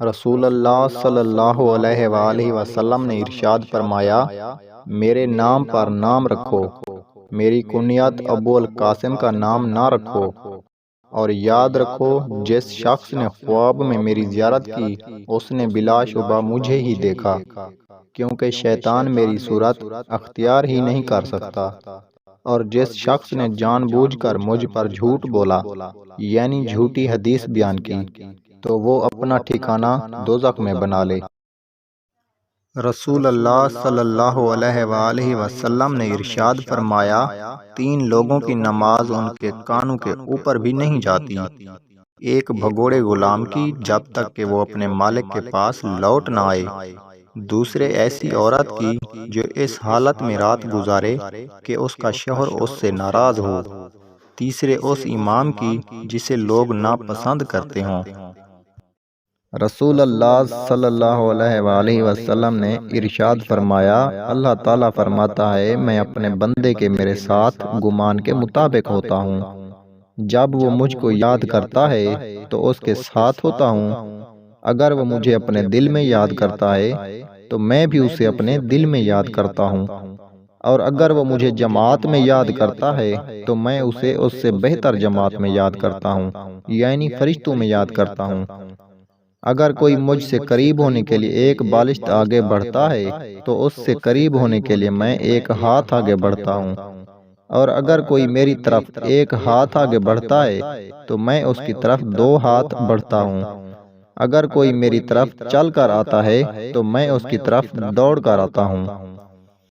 رسول اللہ صلی اللہ علیہ وآلہ وسلم نے ارشاد فرمایا، میرے نام پر نام رکھو، میری کنیت ابو القاسم کا نام نہ رکھو، اور یاد رکھو جس شخص نے خواب میں میری زیارت کی اس نے بلا شبہ مجھے ہی دیکھا، کیونکہ شیطان میری صورت اختیار ہی نہیں کر سکتا۔ اور جس شخص نے جان بوجھ کر مجھ پر جھوٹ بولا، یعنی جھوٹی حدیث بیان کی، تو وہ اپنا ٹھکانہ دوزخ میں بنا لے۔ رسول اللہ صلی اللہ علیہ وآلہ وسلم نے ارشاد فرمایا، 3 لوگوں کی نماز ان کے کانوں کے اوپر بھی نہیں جاتی، ایک بھگوڑے غلام کی جب تک کہ وہ اپنے مالک کے پاس لوٹ نہ آئے، دوسرے ایسی عورت کی جو اس حالت میں رات گزارے کہ اس کا شوہر اس سے ناراض ہو، تیسرے اس امام کی جسے لوگ ناپسند کرتے ہوں۔ رسول اللہ صلی اللہ علیہ وآلہ وسلم نے ارشاد فرمایا، اللہ تعالیٰ فرماتا ہے، میں اپنے بندے کے میرے ساتھ گمان کے مطابق ہوتا ہوں، جب وہ مجھ کو یاد کرتا ہے تو اس کے ساتھ ہوتا ہوں، اگر وہ مجھے اپنے دل میں یاد کرتا ہے تو میں بھی اسے اپنے دل میں یاد کرتا ہوں، اور اگر وہ مجھے جماعت میں یاد کرتا ہے تو میں اسے اس سے بہتر جماعت میں یاد کرتا ہوں، یعنی فرشتوں میں یاد کرتا ہوں۔ اگر کوئی مجھ سے قریب ہونے کے لیے ایک بالشت آگے بڑھتا ہے تو اس سے قریب ہونے کے لیے میں ایک ہاتھ آگے بڑھتا ہوں، اور اگر کوئی میری طرف ایک ہاتھ آگے بڑھتا ہے تو میں اس کی طرف 2 ہاتھ بڑھتا ہوں، اگر کوئی میری طرف چل کر آتا ہے تو میں اس کی طرف دوڑ کر آتا ہوں۔